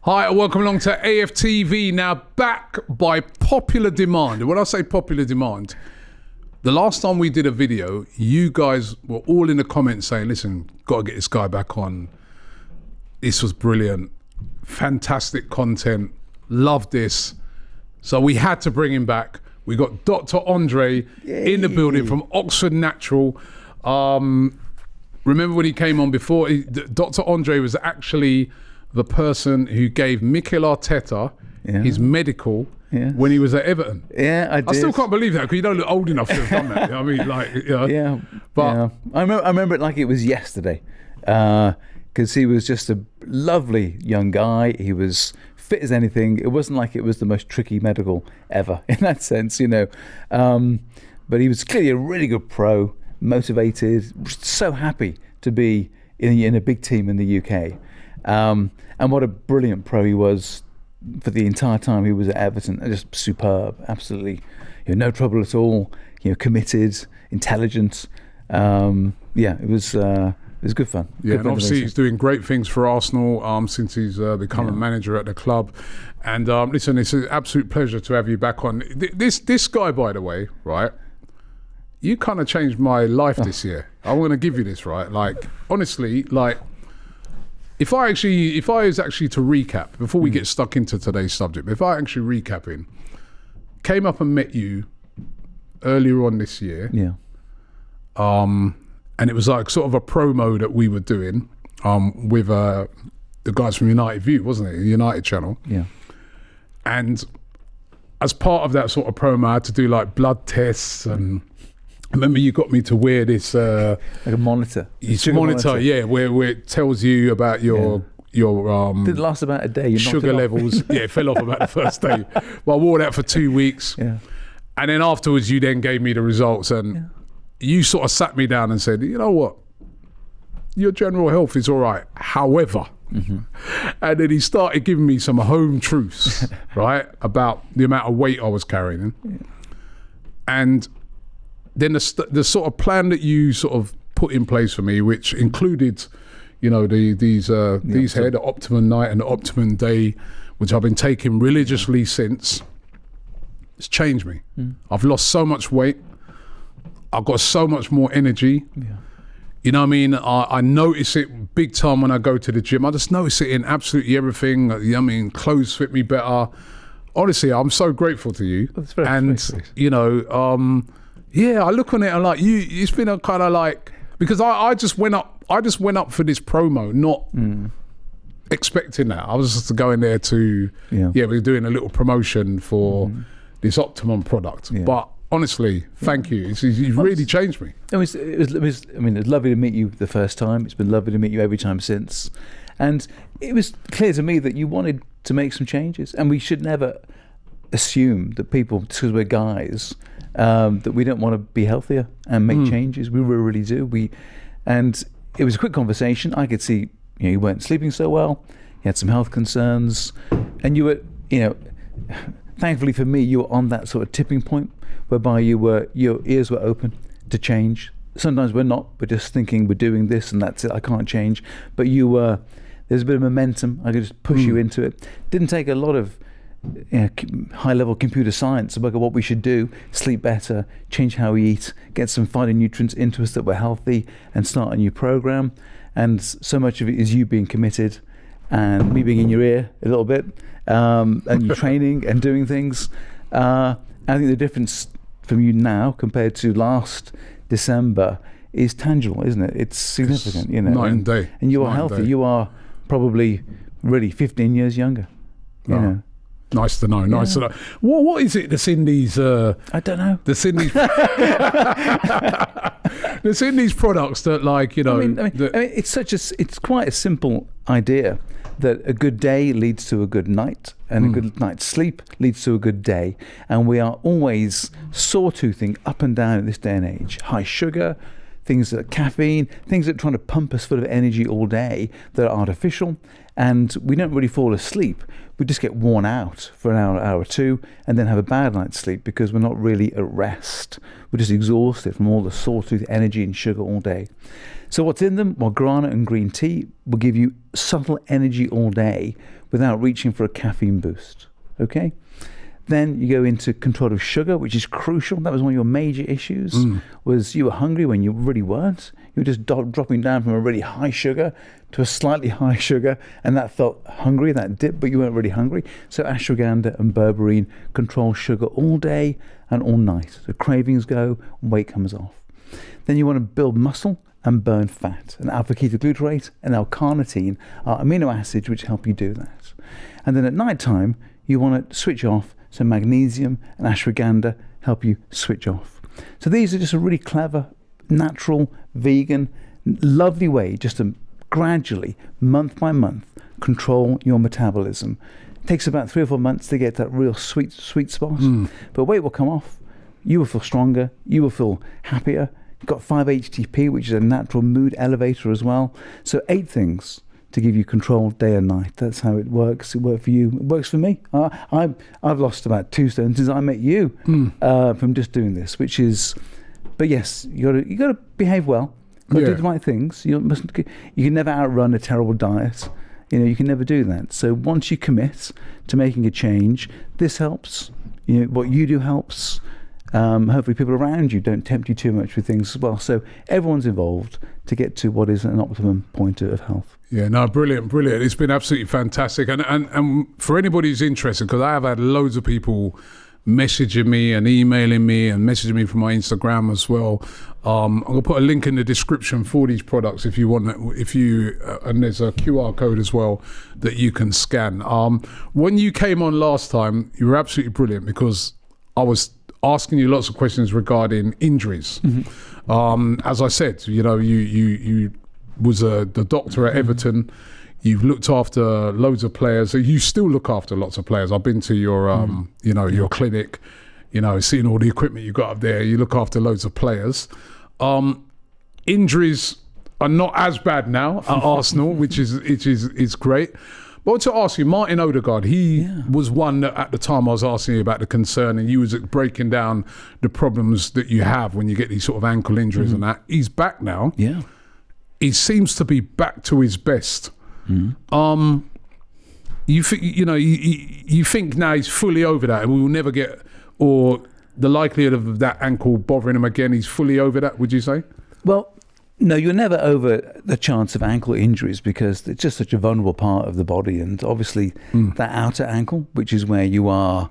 Hi, welcome along to AFTV. Now, back by popular demand. And when I say popular demand, the last time we did a video, you guys were all in the comments saying, listen, got to get this guy back on. This was brilliant. Fantastic content. Love this. So we had to bring him back. We got Dr. Andre in the building from Oxford Natural. Remember when he came on before? Dr. Andre was actually the person who gave Mikel Arteta his medical when he was at Everton. Yeah, I did. I still can't believe that because you don't look old enough to have done that. I mean, like, you know. I remember it like it was yesterday, because he was just a lovely young guy. He was fit as anything. It wasn't like it was the most tricky medical ever in that sense, you know. But he was clearly a really good pro, motivated, so happy to be in a big team in the UK. And what a brilliant pro he was for the entire time he was at Everton. Just superb, absolutely, no trouble at all. Committed, intelligent. It was good fun. Yeah, and obviously he's doing great things for Arsenal since he's become a manager at the club. And listen, it's an absolute pleasure to have you back on. This guy, by the way, right? You kind of changed my life this year. I'm going to give you this, right? Like, honestly, like. If I was actually to recap, before we get stuck into today's subject, if I actually recapping, came up and met you earlier on this year. Yeah. And it was like sort of a promo that we were doing with the guys from United View, wasn't it? The United channel. Yeah. And as part of that sort of promo, I had to do like blood tests and I remember you got me to wear this like a monitor. It's monitor, yeah, where it tells you about your did it last about a day? Sugar levels. Yeah, it fell off about the first day. Well, I wore that for 2 weeks. Yeah. And then afterwards you then gave me the results and you sort of sat me down and said, you know what? Your general health is all right. However, and then he started giving me some home truths, right, about the amount of weight I was carrying. Yeah. And then the sort of plan that you sort of put in place for me, which included, these here, the Optimum Night and the Optimum Day, which I've been taking religiously since, it's changed me. I've lost so much weight. I've got so much more energy. Yeah. You know what I mean? I notice it big time when I go to the gym. I just notice it in absolutely everything. I mean, clothes fit me better. Honestly, I'm so grateful to you. That's very and, yeah, I look on it and like it's been a kind of like, because I just went up for this promo, not expecting that. I was just going there to, we're doing a little promotion for this Optimum product. Yeah. But honestly, thank you. You've really changed me. It was lovely to meet you the first time. It's been lovely to meet you every time since. And it was clear to me that you wanted to make some changes. And we should never assume that people, because we're guys, that we don't want to be healthier and make changes. We really do. And it was a quick conversation. I could see you weren't sleeping so well. You had some health concerns, and you were, thankfully for me, you were on that sort of tipping point whereby your ears were open to change. Sometimes we're not. We're just thinking we're doing this and that's it. I can't change. But you were. There's a bit of momentum. I could just push you into it. Didn't take a lot of high-level computer science about what we should do: sleep better, change how we eat, get some phytonutrients into us that we're healthy, and start a new program. And so much of it is you being committed and me being in your ear a little bit, and you training and doing things. I think the difference from you now compared to last December is tangible, isn't it? It's significant, Night and day. And you are healthy. You are probably really 15 years younger. You know. Nice to know. Nice to know. What is it that's in these? I don't know. That's in these. That's in these products that, like, I mean, it's quite a simple idea that a good day leads to a good night, and a good night's sleep leads to a good day. And we are always sawtoothing up and down in this day and age. High sugar, things that are caffeine, things that are trying to pump us full of energy all day that are artificial, and we don't really fall asleep. We just get worn out for an hour or two, and then have a bad night's sleep because we're not really at rest. We're just exhausted from all the sawtooth energy and sugar all day. So what's in them? Well, guarana and green tea will give you subtle energy all day without reaching for a caffeine boost. Okay? Then you go into control of sugar, which is crucial. That was one of your major issues, was you were hungry when you really weren't. You were just dropping down from a really high sugar to a slightly high sugar, and that felt hungry, that dip, but you weren't really hungry. So ashwagandha and berberine control sugar all day and all night. So cravings go, weight comes off. Then you want to build muscle and burn fat. And alpha-ketoglutarate and L-carnitine are amino acids which help you do that. And then at night time, you want to switch off. So magnesium and ashwagandha help you switch off. So these are just a really clever, natural, vegan, lovely way just to gradually, month by month, control your metabolism. It takes about 3 or 4 months to get that real sweet spot, but weight will come off. You will feel stronger. You will feel happier. You've got 5-HTP, which is a natural mood elevator as well. So 8 things to give you control day and night. That's how it works. It worked for you. It works for me. I've lost about 2 stone since I met you from just doing this, which is, but yes, you got to behave well. Got to do the right things. You can never outrun a terrible diet. You can never do that. So once you commit to making a change, this helps. What you do helps. Hopefully people around you don't tempt you too much with things as well. So everyone's involved to get to what is an optimum point of health. Yeah, no, brilliant. It's been absolutely fantastic. And for anybody who's interested, because I have had loads of people messaging me and emailing me and messaging me from my Instagram as well. I'm going to put a link in the description for these products if you want, and there's a QR code as well that you can scan. When you came on last time, you were absolutely brilliant because I was asking you lots of questions regarding injuries. As I said, you was the doctor at Everton. You've looked after loads of players. You still look after lots of players. I've been to your, your clinic. Seeing all the equipment you got up there. You look after loads of players. Injuries are not as bad now at Arsenal, which is great. But I want to ask you, Martin Odegaard, he was one that at the time I was asking you about the concern, and you was breaking down the problems that you have when you get these sort of ankle injuries and that. He's back now. Yeah. He seems to be back to his best. You think now he's fully over that and we will never get, or the likelihood of that ankle bothering him again, he's fully over that, would you say? Well, no, you're never over the chance of ankle injuries because it's just such a vulnerable part of the body. And obviously that outer ankle, which is where you are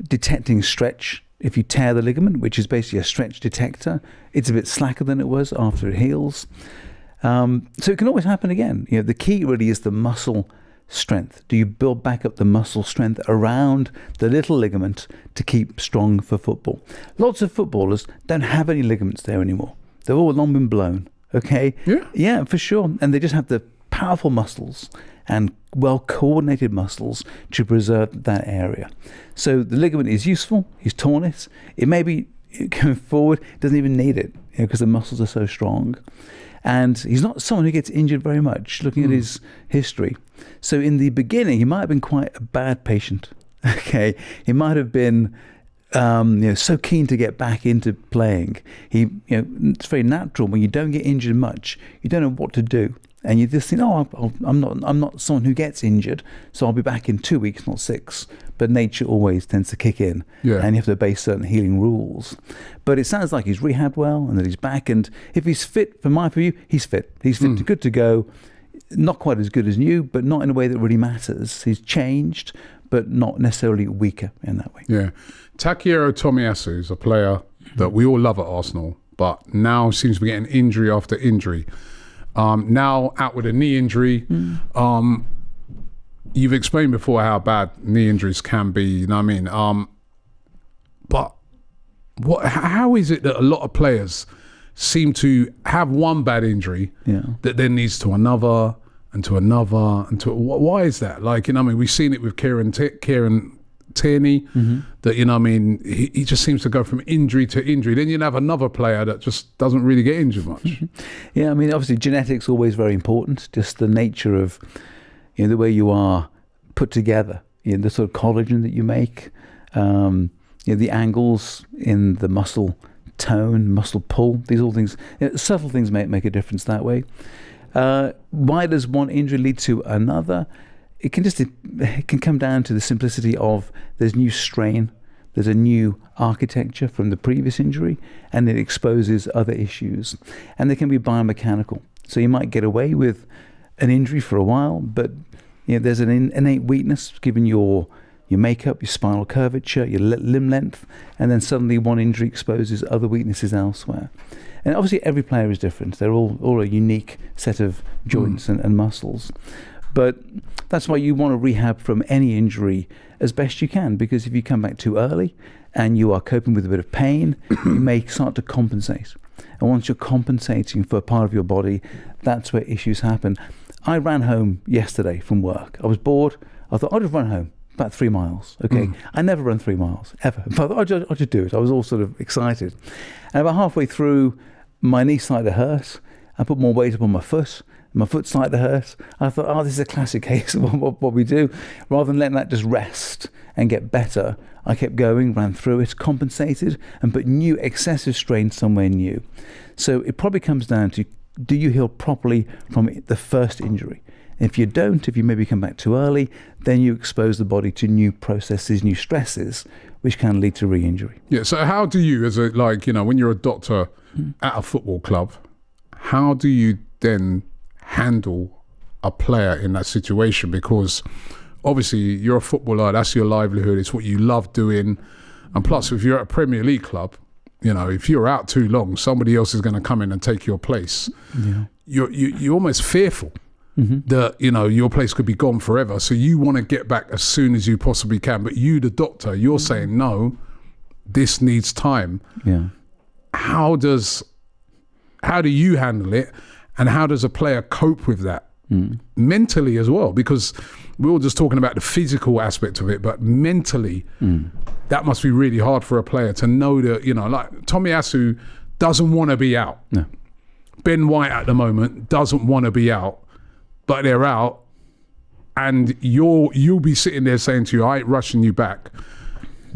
detecting stretch, if you tear the ligament, which is basically a stretch detector, it's a bit slacker than it was after it heals. So it can always happen again. The key really is the muscle strength. Do you build back up the muscle strength around the little ligament to keep strong for football? Lots of footballers don't have any ligaments there anymore. They've all long been blown. Okay. Yeah, for sure. And they just have the powerful muscles and well-coordinated muscles to preserve that area. So the ligament is useful. He's torn it. It may be going forward, doesn't even need it because the muscles are so strong. And he's not someone who gets injured very much, looking at his history. So in the beginning, he might have been quite a bad patient. Okay. He might have been so keen to get back into playing. It's very natural when you don't get injured much, you don't know what to do, and you just think, I'm not someone who gets injured, so I'll be back in 2 weeks, not 6. But nature always tends to kick in, and you have to obey certain healing rules. But it sounds like he's rehabbed well and that he's back. And if he's fit, from my view, he's fit. He's fit, good to go. Not quite as good as new, but not in a way that really matters. He's changed, but not necessarily weaker in that way. Yeah. Takehiro Tomiyasu is a player that we all love at Arsenal, but now seems to be getting injury after injury. Now out with a knee injury. You've explained before how bad knee injuries can be, you know what I mean? But how is it that a lot of players seem to have one bad injury that then leads to another and to another and to, why is that? Like, we've seen it with Kieran Tierney, that, you know what I mean, he just seems to go from injury to injury. Then you'd have another player that just doesn't really get injured much. Yeah, I mean, obviously genetics always very important, just the nature of, you know, the way you are put together, you know, the sort of collagen that you make, you know, the angles in the muscle tone, muscle pull, these all things, you know, subtle things make a difference that way. Why does one injury lead to another? It can come down to the simplicity of there's new strain, there's a new architecture from the previous injury, and it exposes other issues. And they can be biomechanical. So you might get away with an injury for a while, but you know, there's an innate weakness given your makeup, your spinal curvature, your limb length, and then suddenly one injury exposes other weaknesses elsewhere. And obviously every player is different. They're all a unique set of joints and muscles. But that's why you want to rehab from any injury as best you can, because if you come back too early and you are coping with a bit of pain, you may start to compensate. And once you're compensating for a part of your body, that's where issues happen. I ran home yesterday from work. I was bored. I thought, I'll just run home. About 3 miles. Okay. I never run 3 miles, ever. But I'll just do it. I was all sort of excited. And about halfway through, my knee started to hurt. I put more weight up on my foot. My foot started to hurt. I thought, this is a classic case of what we do. Rather than letting that just rest and get better, I kept going, ran through it, compensated, and put new excessive strain somewhere new. So it probably comes down to, do you heal properly from the first injury? If you don't, if you maybe come back too early, then you expose the body to new processes, new stresses, which can lead to re-injury. Yeah, so how do you, when you're a doctor at a football club, how do you then handle a player in that situation? Because obviously you're a footballer, that's your livelihood, it's what you love doing. And plus, if you're at a Premier League club, you know, if you're out too long, somebody else is going to come in and take your place. Yeah. You're almost fearful that, you know, your place could be gone forever. So you want to get back as soon as you possibly can. But you, the doctor, you're saying, no, this needs time. Yeah. How do you handle it? And how does a player cope with that mentally as well? Because we're all just talking about the physical aspect of it, but mentally, that must be really hard for a player to know that, you know, like Tomiyasu doesn't want to be out. No. Ben White at the moment doesn't want to be out, but they're out, and you'll be sitting there saying to you, I ain't rushing you back.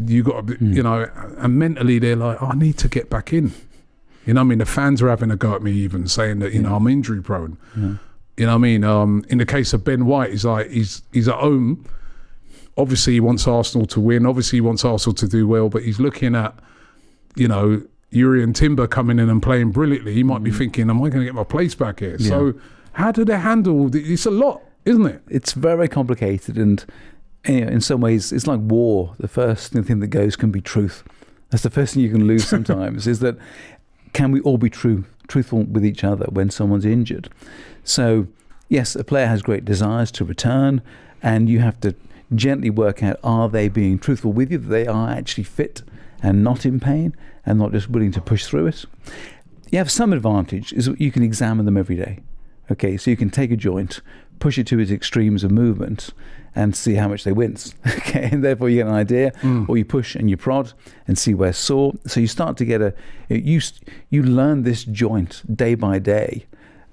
You got to, you know, and mentally they're like, I need to get back in. You know what I mean? The fans are having a go at me even, saying that, you know, I'm injury prone. Yeah. You know what I mean? In the case of Ben White, he's at home. Obviously he wants Arsenal to win. Obviously he wants Arsenal to do well, but he's looking at, you know, Urian Timber coming in and playing brilliantly. He might be thinking, am I going to get my place back here? Yeah. So how do they handle it's a lot, isn't it? It's very complicated, and you know, in some ways it's like war. The first thing that goes can be truth. That's the first thing you can lose sometimes, is that can we all be truthful with each other when someone's injured? So yes, a player has great desires to return, and you have to gently work out, are they being truthful with you, that they are actually fit and not in pain and not just willing to push through it. You have some advantage, is that you can examine them every day. Okay, so you can take a joint, push it to its extremes of movement, and see how much they wince. Okay, and therefore you get an idea, or you push and you prod and see where's sore. So you start to get you learn this joint day by day,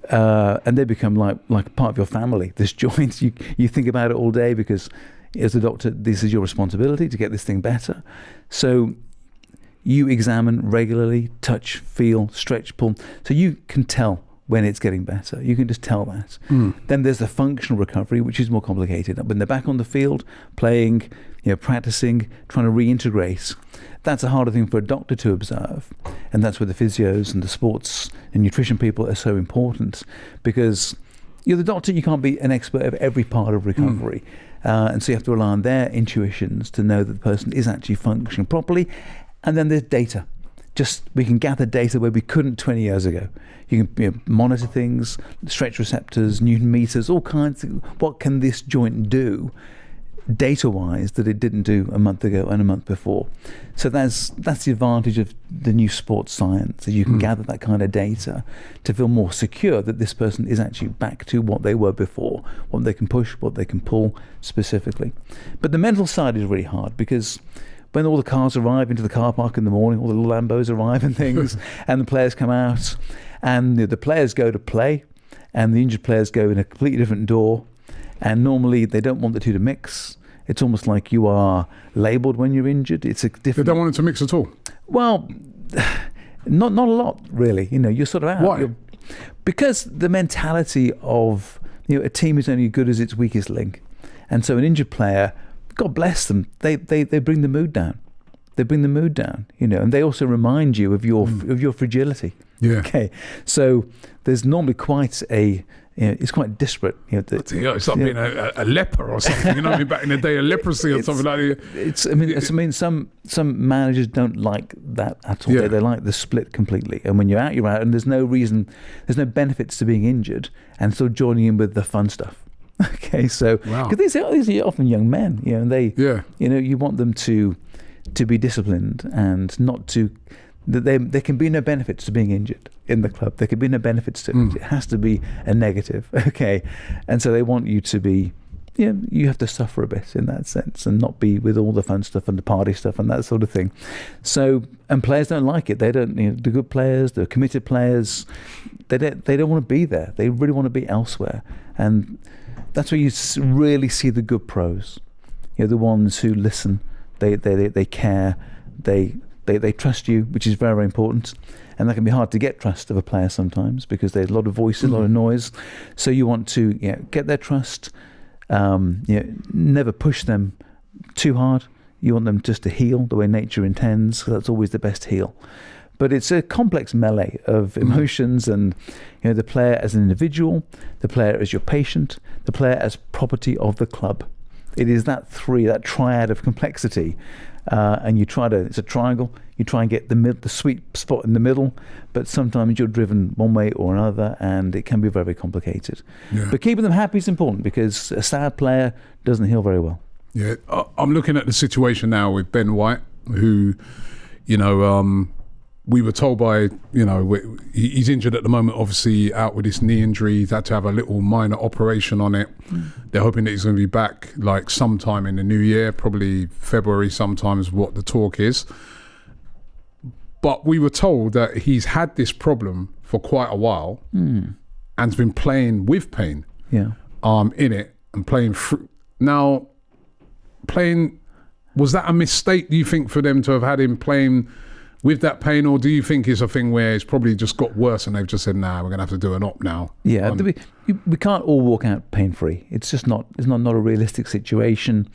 and they become like part of your family. This joint, you think about it all day, because as a doctor, this is your responsibility to get this thing better. So you examine regularly, touch, feel, stretch, pull, so you can tell when it's getting better. You can just tell that. Then there's the functional recovery, which is more complicated. When they're back on the field, playing, you know, practicing, trying to reintegrate, that's a harder thing for a doctor to observe. And that's where the physios and the sports and nutrition people are so important, because you're the doctor, you can't be an expert of every part of recovery. And so you have to rely on their intuitions to know that the person is actually functioning properly. And then there's data. We can gather data where we couldn't 20 years ago. You can monitor things, stretch receptors, Newton meters, all kinds of, what can this joint do? data-wise that it didn't do a month ago and a month before. So that's the advantage of the new sports science, that you can gather that kind of data to feel more secure that this person is actually back to what they were before, what they can push, what they can pull specifically. But the mental side is really hard, because when all the cars arrive into the car park in the morning, all the little Lambos arrive and things, and the players come out, and the players go to play, and the injured players go in a completely different door, and normally they don't want the two to mix. It's almost like you are labelled when you're injured. It's a different... They don't want it to mix at all? Well, not a lot, really. You're sort of out. Why? Because the mentality of, a team is only as good as its weakest link. And so an injured player, God bless them, they bring the mood down. They bring the mood down, and they also remind you of your fragility. Yeah. Okay. So there's normally quite a... it's quite disparate. It's like being a leper or something. Back in the day, of leprosy or something like that. Some managers don't like that at all. Yeah. They like the split completely. And when you're out, and there's no benefits to being injured and still joining in with the fun stuff. Okay, so because these are often young men, and they, you want them to be disciplined and not to. There can be no benefits to being injured in the club. There can be no benefits to it. It has to be a negative, okay? And so they want you to be, you have to suffer a bit in that sense and not be with all the fun stuff and the party stuff and that sort of thing. So, and players don't like it. They don't, the good players, the committed players, they don't want to be there. They really want to be elsewhere. And that's where you really see the good pros, the ones who listen, they care, they trust you, which is very, very important. And that can be hard to get trust of a player sometimes, because there's a lot of voices, a lot of noise. So you want to get their trust, never push them too hard. You want them just to heal the way nature intends, because that's always the best heal. But it's a complex melee of emotions, and the player as an individual, the player as your patient, the player as property of the club. It is that triad of complexity. And it's a triangle. You try and get the sweet spot in the middle, but sometimes you're driven one way or another, and it can be very, very complicated. Yeah. But keeping them happy is important, because a sad player doesn't heal very well. Yeah, I'm looking at the situation now with Ben White, who, we were told by, he's injured at the moment, obviously out with his knee injury. He's had to have a little minor operation on it. They're hoping that he's going to be back like sometime in the new year, probably February sometime is what the talk is. But we were told that he's had this problem for quite a while and's been playing with pain in it and playing through. Now, was that a mistake, do you think, for them to have had him playing with that pain, or do you think it's a thing where it's probably just got worse and they've just said, nah, we're going to have to do an op now? Yeah, we can't all walk out pain-free. It's just not a realistic situation.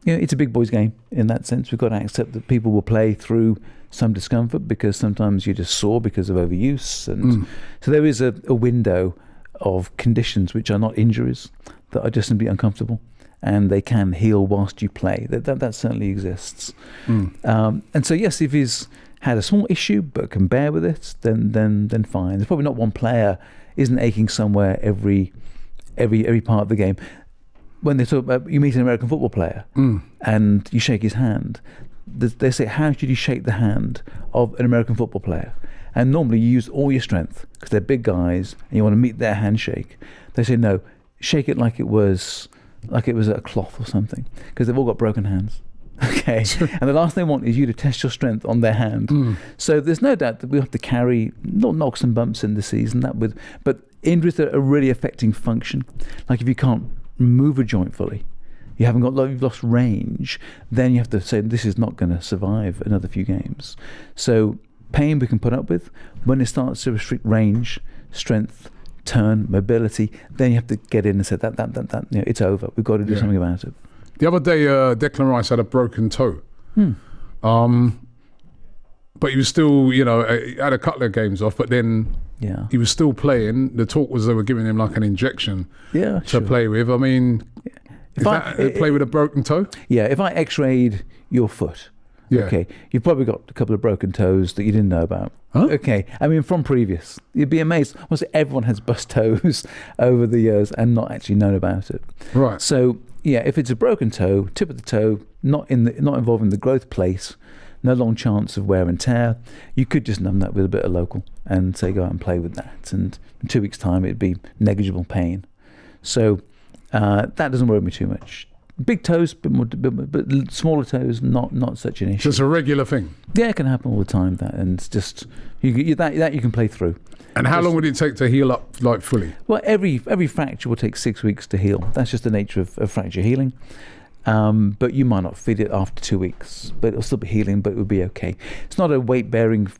It's a big boys game in that sense. We've got to accept that people will play through some discomfort, because sometimes you're just sore because of overuse. And so there is a window of conditions which are not injuries, that are just simply uncomfortable. And they can heal whilst you play. That certainly exists. And so yes, if he's had a small issue but can bear with it, then fine. There's probably not one player isn't aching somewhere every part of the game. When they talk about, you meet an American football player and you shake his hand, they say, how should you shake the hand of an American football player? And normally you use all your strength, because they're big guys and you want to meet their handshake. They say, no, shake it like it was a cloth or something, because they've all got broken hands. Okay. And the last thing they want is you to test your strength on their hand. So there's no doubt that we have to carry knocks and bumps in the season, but injuries that are really affecting function. Like if you can't move a joint fully, you've lost range, then you have to say this is not going to survive another few games. So pain we can put up with. When it starts to restrict range, strength, turn, mobility, then you have to get in and say that it's over. We've got to do something about it. The other day, Declan Rice had a broken toe. But he was still, he had a couple of games off, but then he was still playing. The talk was they were giving him like an injection to play with. I mean, play with a broken toe? Yeah, if I x-rayed your foot, okay, you've probably got a couple of broken toes that you didn't know about. Huh? Okay, I mean, from previous. You'd be amazed. Everyone has bust toes over the years and not actually known about it. Right. So Yeah, if it's a broken toe, tip of the toe, not involving the growth plate, no long chance of wear and tear, you could just numb that with a bit of local and say go out and play with that. And in 2 weeks' time, it'd be negligible pain. So that doesn't worry me too much. Big toes, but smaller toes, not such an issue. So it's a regular thing. Yeah, it can happen all the time. That and just that you can play through. And how long would it take to heal up like fully? Well, every fracture will take 6 weeks to heal. That's just the nature of fracture healing. But you might not feel it after 2 weeks, but it'll still be healing, but it will be okay. It's not a weight-bearing.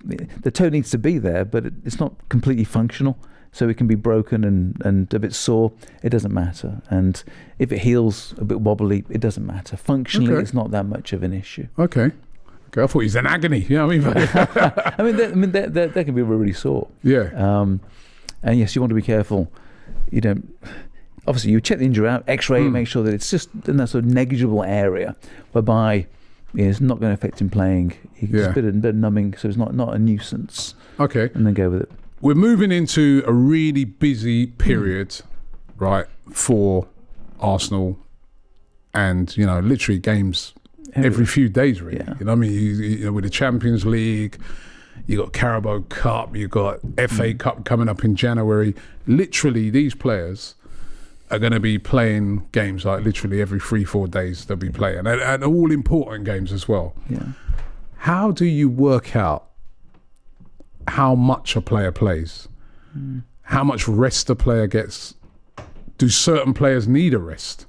The toe needs to be there, but it's not completely functional. So it can be broken and a bit sore. It doesn't matter. And if it heals a bit wobbly, it doesn't matter. Functionally, It's not that much of an issue. Okay. I thought he's in agony. You know what I mean? They can be really sore. Yeah. And yes, you want to be careful. You don't. Obviously, you check the injury out, X-ray, make sure that it's just in that sort of negligible area, whereby it's not going to affect him playing. You can just a bit of numbing, so it's not a nuisance. Okay. And then go with it. We're moving into a really busy period, right, for Arsenal, and literally games every few days, really. Yeah. You know what I mean? You with the Champions League, you got Carabao Cup, you got FA Cup coming up in January. Literally, these players are going to be playing games like literally every 3-4 days. They'll be playing, and all important games as well. Yeah. How do you work out how much a player plays, how much rest a player gets? Do certain players need a rest?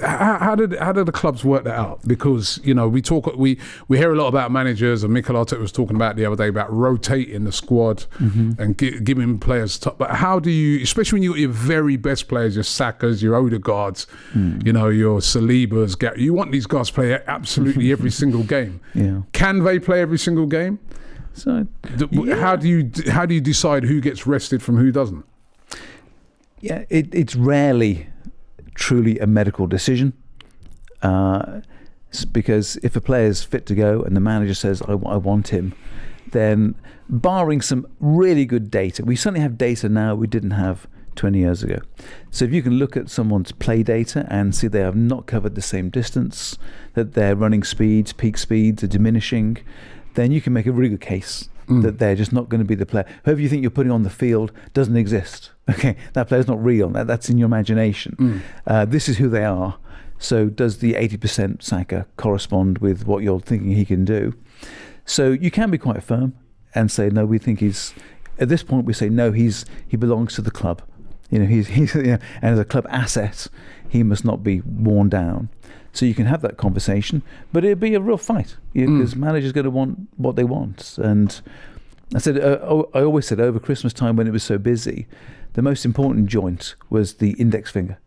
How do the clubs work that out? Because we hear a lot about managers, and Mikel Arteta was talking about the other day about rotating the squad and giving players but how do you, especially when you got your very best players, your Sakas, your Odegaards, your Salibas, you want these guys to play absolutely every single game. Yeah. Can they play every single game? So how do you decide who gets rested from who doesn't? Yeah, it's rarely truly a medical decision, because if a player's fit to go and the manager says I want him, then barring some really good data, we certainly have data now we didn't have 20 years ago. So if you can look at someone's play data and see they have not covered the same distance, that their running speeds, peak speeds are diminishing, then you can make a really good case that they're just not going to be the player. Whoever you think you're putting on the field doesn't exist. Okay, that player's not real. That's in your imagination. This is who they are. So does the 80% Saka correspond with what you're thinking he can do? So you can be quite firm and say, no, we think he's, at this point we say, no, he belongs to the club. He's and as a club asset, he must not be worn down. So you can have that conversation, but it'd be a real fight because managers going to want what they want. And I always said over Christmas time when it was so busy, the most important joint was the index finger.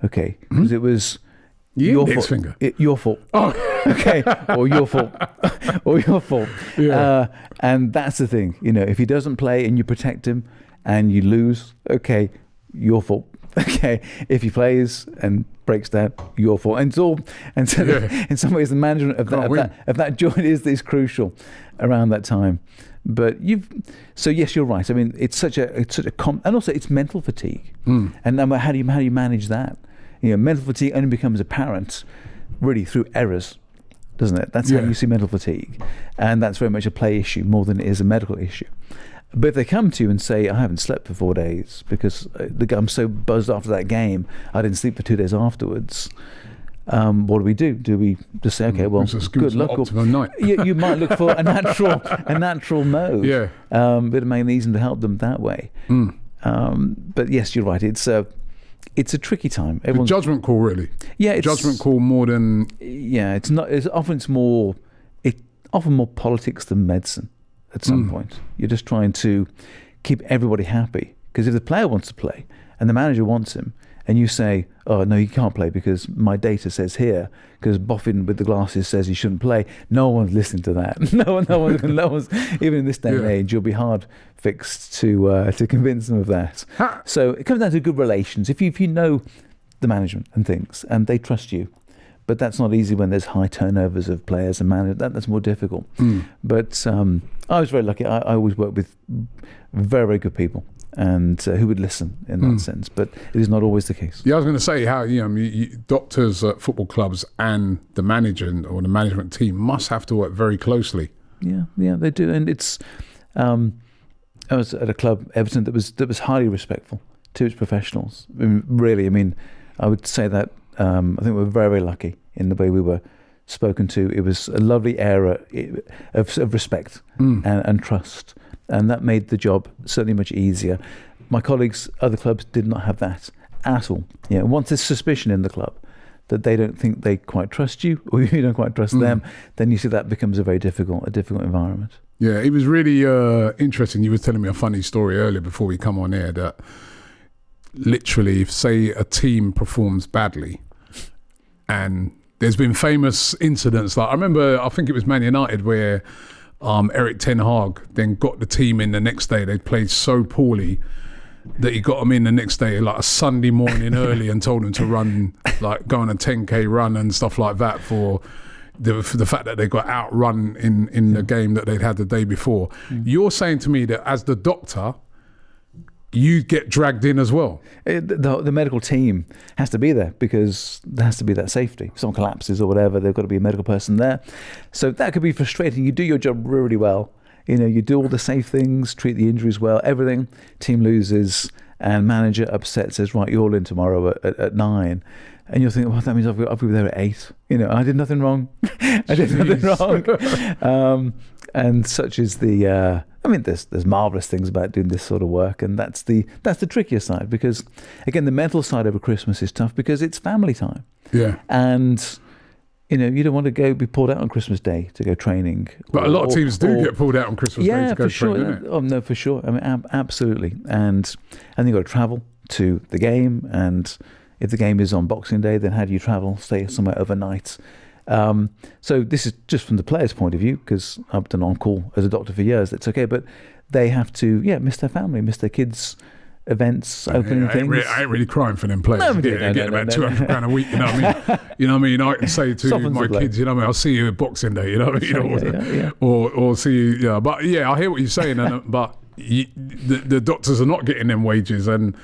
Okay, because it was your fault. Finger. Your fault. Oh, okay, or your fault, or your fault. Yeah. And that's the thing. If he doesn't play and you protect him and you lose, okay, your fault. Okay, if he plays and breaks down, your fault. And it's all, and so in some ways the management of that joint is crucial around that time. But so yes, you're right. I mean, it's such a and also it's mental fatigue. And then how do you manage that? Mental fatigue only becomes apparent really through errors, doesn't it? That's how you see mental fatigue, and that's very much a play issue more than it is a medical issue. But if they come to you and say, I haven't slept for 4 days because I'm so buzzed after that game, I didn't sleep for 2 days afterwards, what do? Do we just say, okay, well, good luck? Optimum night. You might look for a natural mode, bit of magnesium to help them that way. But yes, you're right. It's a tricky time. The judgment call, really. Yeah, it's judgment call more than. Yeah, it's not. It's often more politics than medicine. At some point, you're just trying to keep everybody happy. Because if the player wants to play and the manager wants him, and you say, "Oh no, he can't play because my data says here," because Boffin with the glasses says he shouldn't play. No one's listening to that. No one's. Even in this day and age, you'll be hard fixed to convince them of that. So it comes down to good relations. If you know the management and things, and they trust you, But that's not easy when there's high turnovers of players and managers. That's more difficult. But I was very lucky. I always worked with very, very good people, and who would listen in that sense. But it is not always the case. Yeah, I was going to say how doctors at football clubs and the manager or the management team must have to work very closely. Yeah, they do. And it's I was at a club, Everton, that was highly respectful to its professionals. Really, I would say that I think we're very, very lucky in the way we were spoken to. It was a lovely era of respect and trust, and that made the job certainly much easier. My colleagues, other clubs, did not have that at all. Once there's suspicion in the club that they don't think they quite trust you, or you don't quite trust them, then you see that becomes a difficult environment. Yeah, it was really interesting. You were telling me a funny story earlier before we come on air that literally, if say a team performs badly, and there's been famous incidents like I think it was Man United where Eric Ten Hag then got the team in the next day. They played so poorly that he got them in the next day, like a Sunday morning early, and told them to run, like go on a 10k run and stuff like that for the fact that they got outrun in the game that they'd had the day before. You're saying to me that as the doctor, you get dragged in as well. The medical team has to be there because there has to be that safety. If someone collapses or whatever, they've got to be a medical person there. So that could be frustrating. You do your job really well. You do all the safe things, treat the injuries well, everything. Team loses and manager upset, says, right, you're all in tomorrow at 9. And you're thinking, well, that means I've got to be there at 8. I did nothing wrong. I did nothing wrong. And such is the... there's marvellous things about doing this sort of work, and that's the trickier side, because, again, the mental side over Christmas is tough because it's family time. Yeah. And... you don't want to be pulled out on Christmas Day to go training. But a lot of teams do get pulled out on Christmas Day to go training. Yeah, for sure. Oh, no, for sure. Absolutely. And you've got to travel to the game, and if the game is on Boxing Day, then how do you travel, stay somewhere overnight? So this is just from the player's point of view, because I've done on-call as a doctor for years. It's okay, but they have to, miss their family, miss their kids' events, opening things. I ain't really crying for them players. No, getting about £200 a week. You know what I mean? I can say to my kids, I'll see you at Boxing Day. Or see you. Yeah, but I hear what you're saying. But the doctors are not getting them wages, and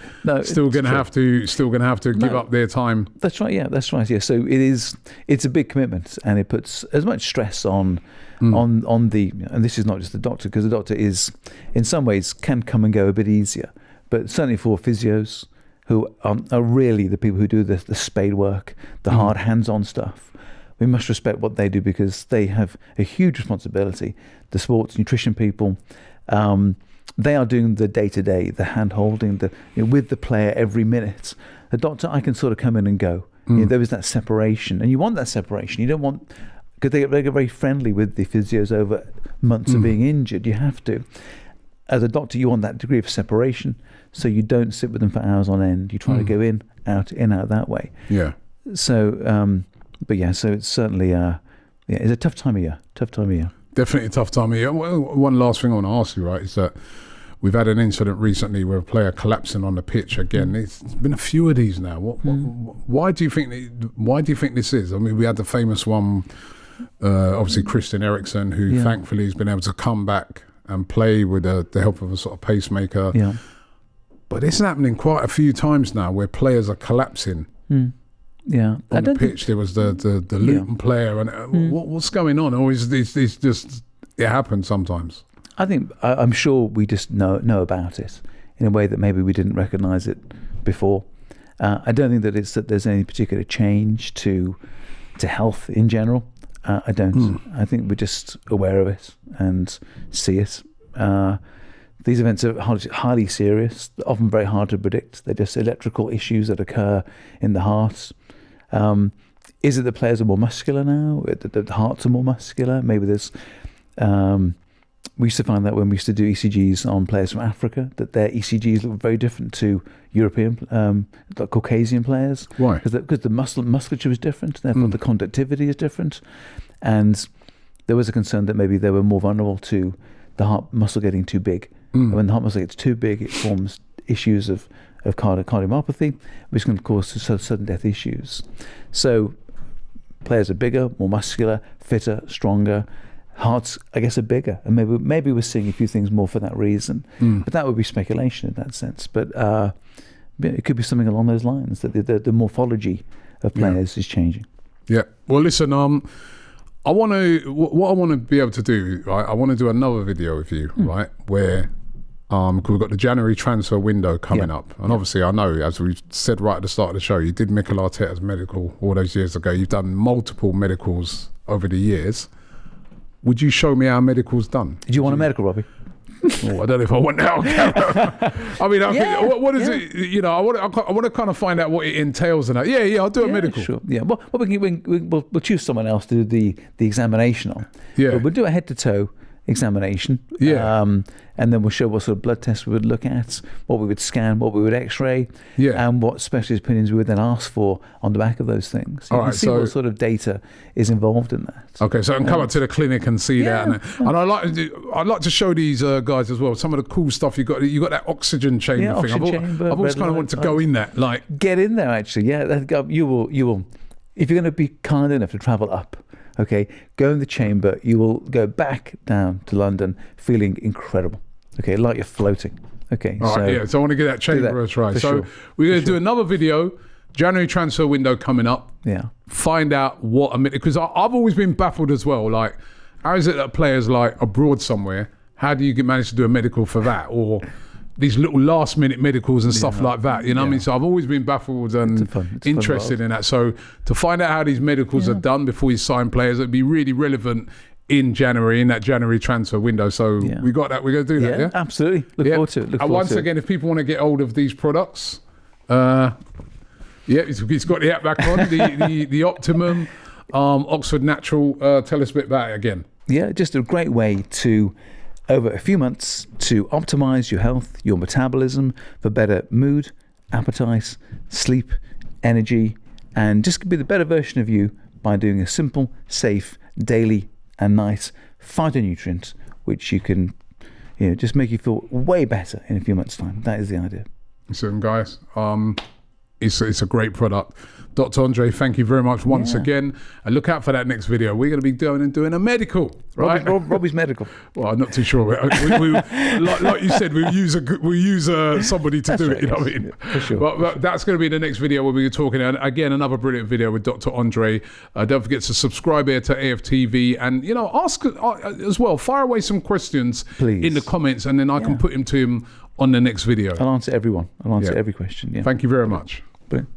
still going to have to give up their time. That's right. Yeah, that's right. Yeah. So it's a big commitment, and it puts as much stress on the. And this is not just the doctor, because the doctor is, in some ways, can come and go a bit easier. But certainly for physios, who are really the people who do the spade work, the hard hands-on stuff, we must respect what they do, because they have a huge responsibility. The sports nutrition people, they are doing the day-to-day, the hand-holding, with the player every minute. The doctor, I can sort of come in and go. There is that separation, and you want that separation. You don't want, because they get very friendly with the physios over months of being injured. You have to. As a doctor, you want that degree of separation, so you don't sit with them for hours on end. You try to go in, out that way. Yeah. So, so it's certainly, it's a tough time of year. Definitely a tough time of year. Well, one last thing I want to ask you, right, is that we've had an incident recently where a player collapsing on the pitch again. It's been a few of these now. Why do you think this is? I mean, we had the famous one, obviously Christian Eriksen, who thankfully has been able to come back and play with the help of a sort of pacemaker. Yeah. But it's happening quite a few times now where players are collapsing. Yeah. On the pitch, there was the Luton player, and what's going on? Or is this just, it happens sometimes? I think, I'm sure we just know about it in a way that maybe we didn't recognise it before. I don't think that there's any particular change to health in general. I don't. I think we're just aware of it and see it. These events are highly serious, often very hard to predict. They're just electrical issues that occur in the heart. Is it the players are more muscular now? The hearts are more muscular? Maybe there's... we used to find that when we used to do ECGs on players from Africa, that their ECGs look very different to European, like Caucasian players. Why? Because the musculature is different, therefore the conductivity is different. And there was a concern that maybe they were more vulnerable to the heart muscle getting too big. And when the heart muscle gets too big, it forms issues of cardiomyopathy, which can cause sudden death issues. So players are bigger, more muscular, fitter, stronger. Hearts, I guess, are bigger, and maybe we're seeing a few things more for that reason. But that would be speculation in that sense. But it could be something along those lines, that the morphology of players is changing. Yeah. Well, listen, what I want to be able to do, right? I want to do another video with you, right? Where, cause we've got the January transfer window coming up, and obviously I know, as we said right at the start of the show, you did Mikel Arteta's medical all those years ago. You've done multiple medicals over the years. Would you show me how medical's done? Did you want a medical, Robbie? Oh, I don't know if I want that on camera. I mean, what is it? You know, I want to kind of find out what it entails and that. Yeah, I'll do a medical. Sure. Yeah, well, we'll choose someone else to do the examination on. Yeah, but we'll do a head to toe examination. Yeah. And then we'll show what sort of blood tests we would look at, what we would scan, what we would X-ray, and what specialist opinions we would then ask for on the back of those things. You can see what sort of data is involved in that. Okay, so I can come up to the clinic and see that, and I'd like to show these guys as well some of the cool stuff you got. You got that oxygen chamber thing. I've always kind of wanted to go in that, like get in there. Actually, you will. If you're going to be kind enough to travel up. Okay, go in the chamber. You will go back down to London feeling incredible. Okay, like you're floating. Okay, so I want to get that chamber right. So we're going to do another video. January transfer window coming up. Yeah. Find out what because I've always been baffled as well. Like, how is it that players like abroad somewhere? How do you manage to do a medical for that, or these little last minute medicals and stuff like that, you know what I mean? So I've always been baffled and interested in that. So to find out how these medicals are done before you sign players, it'd be really relevant in January, in that January transfer window. So we got that. We're going to do that, yeah? Absolutely. Look forward to it. Once again, if people want to get hold of these products, he's got the app back on, the Optimum, Oxford Natural. Tell us a bit about it again. Yeah, just a great way to, over a few months, to optimize your health, your metabolism, for better mood, appetite, sleep, energy, and just be the better version of you by doing a simple, safe, daily and night phytonutrient, which you can, just make you feel way better in a few months' time. That is the idea. So, guys, it's a great product. Dr. Andre, thank you very much once again. And look out for that next video. We're going to be doing a medical, right? Robbie's medical. Well, I'm not too sure. Like you said, we'll use somebody to do it. You know what I mean? For sure. But that's going to be the next video where we're talking. And again, another brilliant video with Dr. Andre. Don't forget to subscribe here to AFTV, and ask as well. Fire away some questions, please, in the comments, and then I can put him to him on the next video. I'll answer everyone. I'll answer every question. Yeah. Thank you very much. Brilliant.